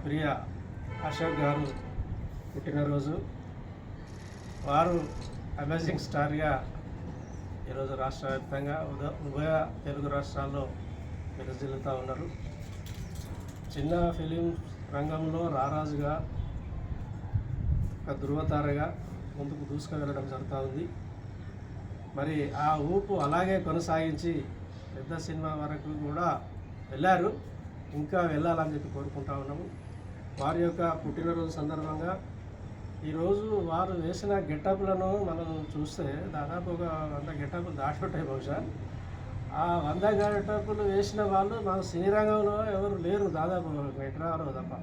ప్రియ అశోక్ గారు పుట్టినరోజు. వారు అమేజింగ్ స్టార్గా ఈరోజు రాష్ట్ర వ్యాప్తంగా ఉభయ తెలుగు రాష్ట్రాల్లో విరజిల్లుతూ ఉన్నారు. చిన్న ఫిలిం రంగంలో రారాజుగా, ఒక ధృవతారగా ముందుకు దూసుకువెళ్ళడం జరుగుతూ ఉంది. మరి ఆ ఊపు అలాగే కొనసాగించి పెద్ద సినిమా వరకు కూడా వెళ్ళారు. ఇంకా వెళ్ళాలని చెప్పి కోరుకుంటా ఉన్నాము. వారి యొక్క పుట్టినరోజు సందర్భంగా ఈరోజు వారు వేసిన గెటప్లను మనం చూస్తే దాదాపు ఒక 100 గెటప్లు దాటుంటాయి బహుశా. ఆ 100 గెటప్లు వేసిన వాళ్ళు మన సినీ రంగంలో ఎవరు లేరు, దాదాపు ఎట్రారో తప్ప.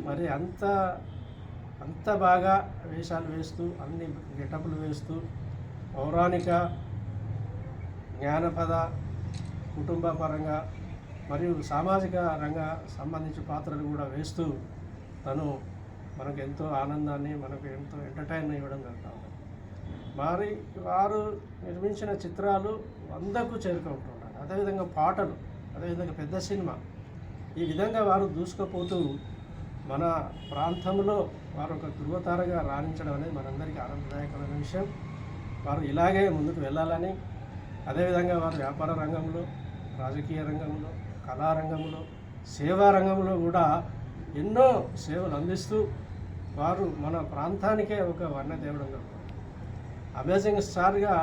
మరి అంత బాగా వేషాలు వేస్తూ, అన్ని గెటప్లు వేస్తూ, పౌరాణిక, జ్ఞానపద, కుటుంబ పరంగా మరియు సామాజిక రంగ సంబంధించిన పాత్రలు కూడా వేస్తూ తను మనకు ఎంతో ఆనందాన్ని, మనకు ఎంతో ఎంటర్టైన్ ఇవ్వడం జరుగుతుంది. మరి వారు నిర్మించిన చిత్రాలు 100కు చేరుకుంటున్నారు. అదేవిధంగా పాటలు, అదేవిధంగా పెద్ద సినిమా, ఈ విధంగా వారు దూసుకుపోతూ మన ప్రాంతంలో వారు ఒక ధృవతారగా రాణించడం అనేది మనందరికీ ఆనందదాయకమైన విషయం. వారు ఇలాగే ముందుకు వెళ్ళాలని, అదేవిధంగా వారు వ్యాపార రంగంలో, రాజకీయ రంగంలో, కళారంగంలో, సేవా రంగంలో కూడా ఎన్నో సేవలు అందిస్తూ వారు మన ప్రాంతానికే ఒక వన్నె తేవడం జరుగుతుంది. అమేజింగ్ స్టార్గా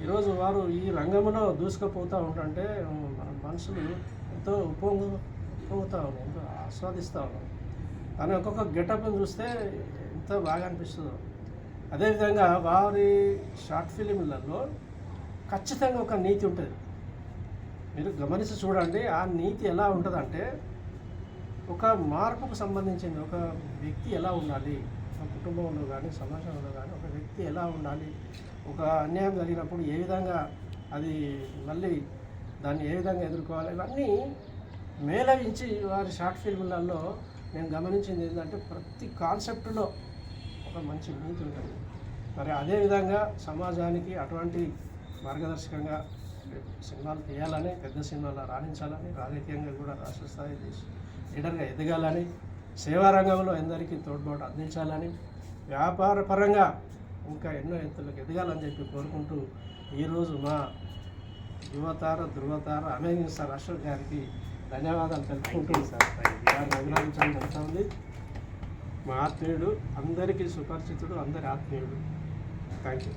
ఈరోజు వారు ఈ రంగంలో దూసుకుపోతూ ఉంటుంటే మన మనుషులు ఎంతో ఉప్పొంగుతూ ఉన్నాయి, ఎంతో ఆస్వాదిస్తూ ఉన్నారు. కానీ ఒక్కొక్క గెటప్ను చూస్తే ఎంతో బాగా అనిపిస్తుందో. అదేవిధంగా వారి షార్ట్ ఫిలింలలో ఖచ్చితంగా ఒక నీతి ఉంటుంది. మీరు గమనించి చూడండి, ఆ నీతి ఎలా ఉంటుందంటే, ఒక మార్పుకు సంబంధించింది. ఒక వ్యక్తి ఎలా ఉండాలి, ఒక కుటుంబంలో కానీ సమాజంలో కానీ ఒక వ్యక్తి ఎలా ఉండాలి, ఒక అన్యాయం జరిగినప్పుడు ఏ విధంగా అది మళ్ళీ దాన్ని ఏ విధంగా ఎదుర్కోవాలి, ఇవన్నీ మేళవించి వారి షార్ట్ ఫిల్మ్లలో నేను గమనించింది ఏంటంటే ప్రతి కాన్సెప్ట్లో ఒక మంచి నీతి ఉంటుంది. మరి అదేవిధంగా సమాజానికి అటువంటి మార్గదర్శకంగా సినిమాలు తీయాలని, పెద్ద సినిమాలు రాణించాలని, రాజకీయంగా కూడా రాష్ట్ర స్థాయి లీడర్గా ఎదగాలని, సేవా రంగంలో ఎందరికీ తోడ్పాటు అందించాలని, వ్యాపార పరంగా ఇంకా ఎన్నో ఎత్తులకు ఎదగాలని చెప్పి కోరుకుంటూ ఈరోజు మా యువతార, ధృవతార, అమేజింగ్ స్టార్ అశోక్ గారికి ధన్యవాదాలు తెలుపుకుంటూ వారిని అభినందించడం జరుగుతుంది. మా ఆత్మీయుడు, అందరికీ సుపరిచితుడు, అందరి ఆత్మీయుడు. Thank you.